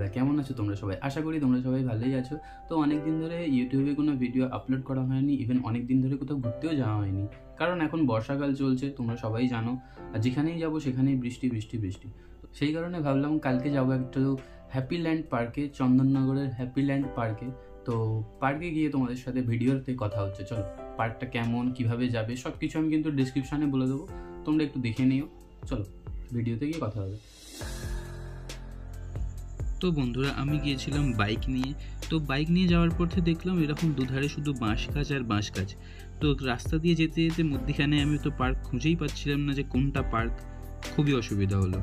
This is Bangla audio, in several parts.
বন্ধুরা, কেমন আছো তোমরা সবাই? আশা করি তোমরা সবাই ভালোই আছো। তো অনেক দিন ধরে ইউটিউবে কোনো ভিডিও আপলোড করা হয়নি, ইভেন অনেক দিন ধরে কোথাও ঘুরতেও যাওয়া হয়নি, কারণ এখন বর্ষাকাল চলছে, তোমরা সবাই জানো। আর যেখানেই যাবো সেখানেই বৃষ্টি বৃষ্টি বৃষ্টি। সেই কারণে ভাবলাম কালকে যাবো একটু হ্যাপিল্যান্ড পার্কে, চন্দননগরের হ্যাপিল্যান্ড পার্কে। তো পার্কে গিয়ে তোমাদের সাথে ভিডিওতে কথা হচ্ছে। চলো, পার্কটা কেমন, কিভাবে যাবে, সব কিছু আমি কিন্তু ডিসক্রিপশানে বলে দেবো, তোমরা একটু দেখে নিও। চলো ভিডিওতে গিয়ে কথা হবে। তো বন্ধুরা, আমি গিয়েছিলাম বাইক নিয়ে। তো বাইক নিয়ে যাওয়ার পথে দেখলাম এরকম দুধারে শুধু বাঁশ গাছ আর বাঁশ গাছ। তো রাস্তা দিয়ে যেতে যেতে মধ্যখানে আমি তো পার্ক খুঁজেই পাচ্ছিলাম না যে কোনটা পার্ক। খুবই অসুবিধা হলো।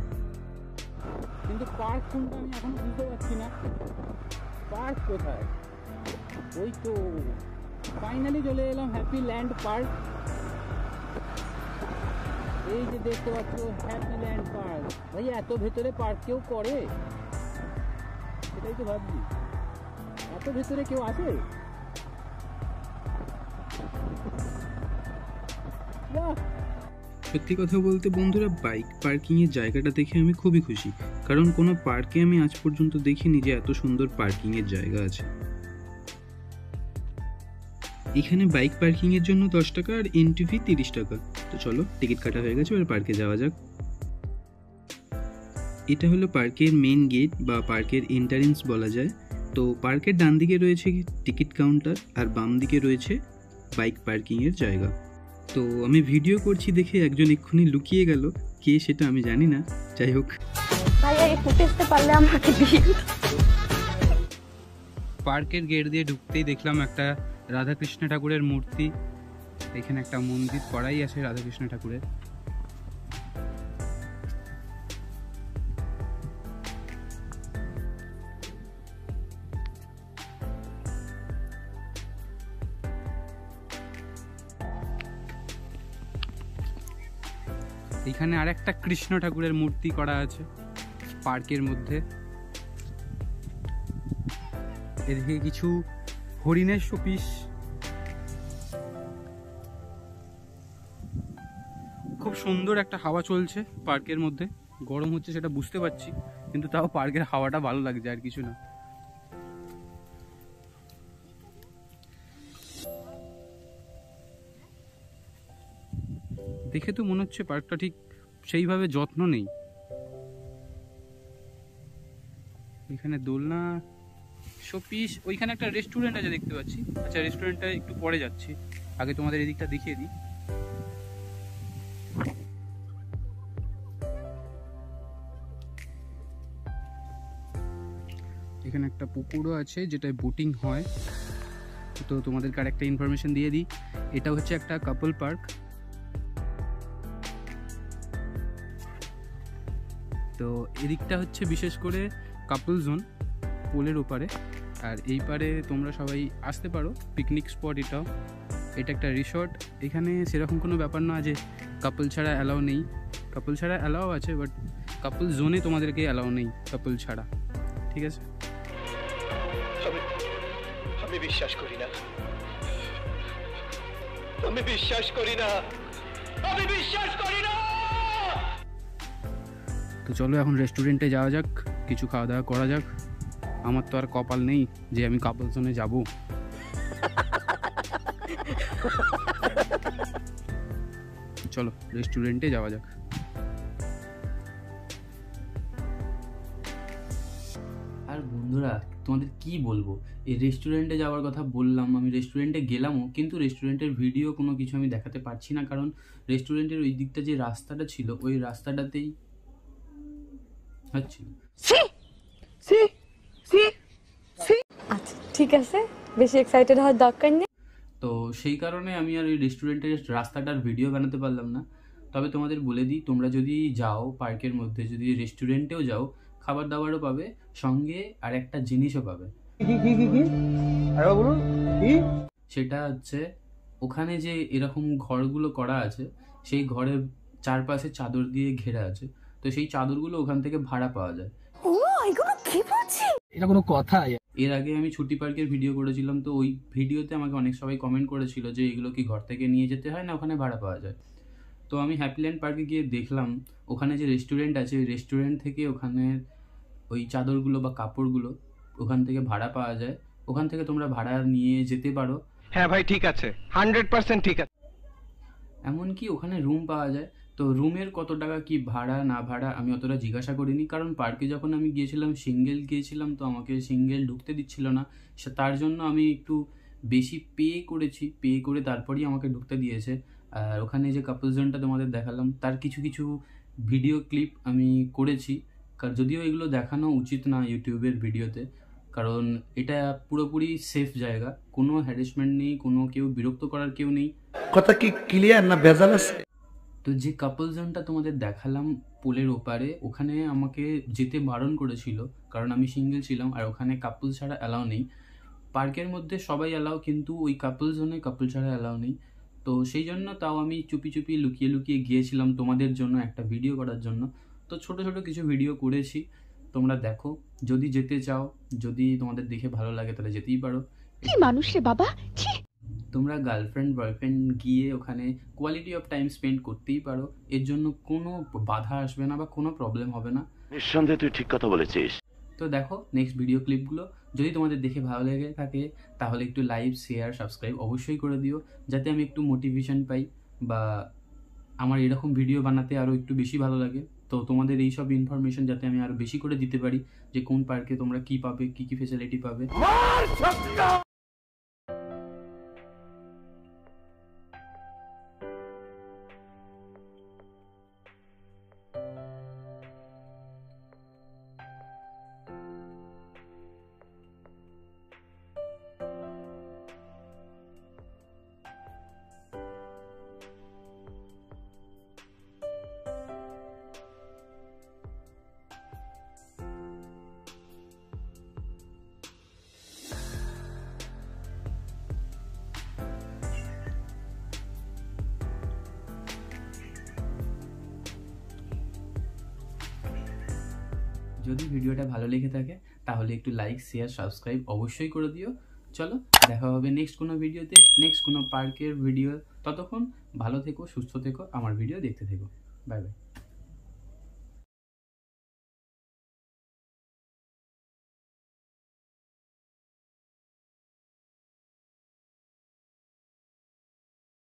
কিন্তু পার্ক কোনটা আমি এখনো বুঝতে পারছি না। পার্ক কোথায়? ওই তো ফাইনালি চলে এলাম হ্যাপিল্যান্ড পার্ক। এই যে দেখতে পাচ্ছ হ্যাপিল্যান্ড পার্ক। ভাই এত ভেতরে পার্ক কেউ করে? সেটাই তো ভাবছি, এত ভেতরে কেউ আছে? সত্যি কথা বলতে বন্ধুরা, বাইক পার্কিংয়ের জায়গাটা দেখে আমি খুবই খুশি, কারণ কোনো পার্কে আমি আজ পর্যন্ত দেখিনি যে এত সুন্দর পার্কিংয়ের জায়গা আছে। এখানে বাইক পার্কিংয়ের জন্য 10 টাকা আর এন্ট্রি ফি 30 টাকা। তো চলো, টিকিট কাটা হয়ে গেছে, এবার পার্কে যাওয়া যাক। এটা হলো পার্কের মেন গেট বা পার্কের এন্ট্রান্স বলা যায়। তো পার্কের ডান দিকে রয়েছে টিকিট কাউন্টার আর বাম দিকে রয়েছে বাইক পার্কিংয়ের জায়গা। তো আমি ভিডিও করছি দেখে একজন এক্ষুনি লুকিয়ে গেল, কে সেটা আমি জানি না। যাই হোক, পার্কের গেট দিয়ে ঢুকতেই দেখলাম একটা রাধাকৃষ্ণ ঠাকুরের মূর্তি। এখানে একটা মন্দির করাই আছে রাধাকৃষ্ণ ঠাকুরের। এখানে আর একটা কৃষ্ণ ঠাকুরের মূর্তি করা আছে পার্কের মধ্যে। এদিকে কিছু হরিণের শোপিস। খুব সুন্দর একটা হাওয়া চলছে পার্কের মধ্যে। গরম হচ্ছে সেটা বুঝতে পারছি, কিন্তু তাও পার্কের হাওয়াটা ভালো লাগছে, আর কিছু না। দেখে তো মনে হচ্ছে পার্কটা ঠিক সেইভাবে যত্ন নেই। এখানে দোলনা, শোপিস, ওইখানে একটা রেস্টুরেন্ট আছে দেখতে পাচ্ছি। আচ্ছা, রেস্টুরেন্টটা একটু পরে যাচ্ছি, আগে তোমাদের এদিকটা দেখিয়ে দিই। এখানে একটা পুকুরও আছে যেটায় বোটিং হয়। তো তোমাদেরকে আর একটা ইনফরমেশন দিয়ে দিই, এটা হচ্ছে একটা কাপল পার্ক। তো এদিকটা হচ্ছে বিশেষ করে কাপল জোন, পোলের ওপারে। আর এই পারে তোমরা সবাই আসতে পারো, পিকনিক স্পট এটাও। এটা একটা রিসর্ট। এখানে সেরকম কোনো ব্যাপার না যে কাপল ছাড়া অ্যালাউ নেই। কাপল ছাড়া অ্যালাউ আছে, বাট কাপল জোনে তোমাদেরকে অ্যালাউ নেই কাপল ছাড়া, ঠিক আছে? আমি বিশ্বাস করি না, আমি বিশ্বাস করি না, আমি বিশ্বাস করি না। তো চলো এখন রেস্টুরেন্টে যাওয়া যাক, কিছু খাওয়া দাওয়া করা যাক। আমার তো আর কপাল নেই যে আমি কাপল জোনে যাব। চলো রেস্টুরেন্টে যাওয়া যাক। আর বন্ধুরা, তোমাদের কি বলবো, এই রেস্টুরেন্টে যাওয়ার কথা বললাম, আমি রেস্টুরেন্টে গেলামও, কিন্তু রেস্টুরেন্টের ভিডিও কোনো কিছু আমি দেখাতে পারছি না, কারণ রেস্টুরেন্টের ওই দিকটা যে রাস্তাটা ছিল, ওই রাস্তাটাতেই হচ্ছিল। আচ্ছা ঠিক আছে, বেশি এক্সাইটেড হওয়ার দরকার নেই। তো সেই কারণে আমি আর ওই রেস্টুরেন্টের রাস্তাটার ভিডিও বানাতে পারলাম না। তবে তোমাদের বলে দিই, তোমরা যদি যাও পার্কের মধ্যে, যদি রেস্টুরেন্টেও যাও, খাবার দাবারও পাবে, সঙ্গে আর একটা জিনিসও পাবে। সেটা হচ্ছে ওখানে যে এরকম ঘরগুলো করা আছে, সেই ঘরের চারপাশে চাদর দিয়ে ঘেরা আছে। তো সেই চাদরগুলো ওখান থেকে ভাড়া পাওয়া যায়। এটা কোনো কথা? এর আগে আমি ছুটি পার্কের ভিডিও করেছিলাম, তো ওই ভিডিওতে আমাকে অনেক সবাই কমেন্ট করেছিল যে এগুলো কি ঘর থেকে নিয়ে যেতে হয় না ওখানে ভাড়া পাওয়া যায়। তো আমি হ্যাপিল্যান্ড পার্কে গিয়ে দেখলাম ওখানে যে রেস্টুরেন্ট আছে, ওই রেস্টুরেন্ট থেকে ওখানে ওই চাদরগুলো বা কাপড়গুলো ওখান থেকে ভাড়া পাওয়া যায়, ওখান থেকে তোমরা ভাড়া নিয়ে যেতে পারো। হ্যাঁ ভাই ঠিক আছে, 100% ঠিক আছে। এমনকি ওখানে রুম পাওয়া যায়। তো রুমের কত টাকা কি ভাড়া না ভাড়া আমি অতটা জিজ্ঞাসা করিনি, কারণ পার্কে যখন আমি গিয়েছিলাম সিঙ্গেল গিয়েছিলাম, তো আমাকে সিঙ্গেল ঢুকতে দিচ্ছিল না, তার জন্য আমি একটু বেশি পে করেছি, পে করে তারপরেই আমাকে ঢুকতে দিয়েছে। আর ওখানে যে কাপল জোনটা তোমাদের দেখালাম তার কিছু কিছু ভিডিও ক্লিপ আমি করেছি, যদিও এগুলো দেখানো উচিত না ইউটিউবের ভিডিওতে, কারণ এটা পুরোপুরি সেফ জায়গা, কোনো হ্যারাসমেন্ট নেই, কোনো কেউ বিরক্ত করার কেউ নেই। কথা কি ক্লিয়ার না ভেজাল আছে? তো যে কাপল জোনটা তোমাদের দেখালাম পোলের ওপারে, ওখানে আমাকে যেতে বারণ করেছিল, কারণ আমি সিঙ্গেল ছিলাম আর ওখানে কাপল ছাড়া অ্যালাউ নেই। পার্কের মধ্যে সবাই অ্যালাউ, কিন্তু ওই কাপল জোনে কাপল ছাড়া অ্যালাউ নেই। তো সেই জন্য তাও আমি চুপি চুপি লুকিয়ে লুকিয়ে গিয়েছিলাম তোমাদের জন্য একটা ভিডিও করার জন্য। তো ছোট ছোট কিছু ভিডিও করেছি, তোমরা দেখো। যদি যেতে চাও, যদি তোমাদের দেখে ভালো লাগে তাহলে যেতেই পারো। কি মানুষ রে বাবা, ছি। তোমরা গার্লফ্রেন্ড বয়ফ্রেন্ড গিয়ে ওখানে কোয়ালিটি অফ টাইম স্পেন্ড করতেই পারো, এর জন্য কোনো বাধা আসবে না বা কোনো প্রবলেম হবে না। নিঃসন্দেহে তুই ঠিক কথা বলেছিস। তো দেখো নেক্সট ভিডিও ক্লিপগুলো, যদি তোমাদের দেখে ভালো লেগে থাকে তাহলে একটু লাইক শেয়ার সাবস্ক্রাইব অবশ্যই করে দিও, যাতে আমি একটু মোটিভেশন পাই বা আমার এরকম ভিডিও বানাতে আরও একটু বেশি ভালো লাগে। তো তোমাদের এই সব ইনফরমেশন যাতে আমি আরও বেশি করে দিতে পারি, যে কোন পার্কে তোমরা কী পাবে, কী কী ফেসিলিটি পাবে। যদি ভিডিওটা ভালো লেগে থাকে তাহলে একটু লাইক শেয়ার সাবস্ক্রাইব অবশ্যই করে দিও। চলো দেখা হবে নেক্সট কোনো ভিডিওতে, নেক্সট কোনো পার্কের ভিডিও। ততক্ষণ ভালো থেকো, সুস্থ থেকো, আমার ভিডিও দেখতে থেকো। Bye bye.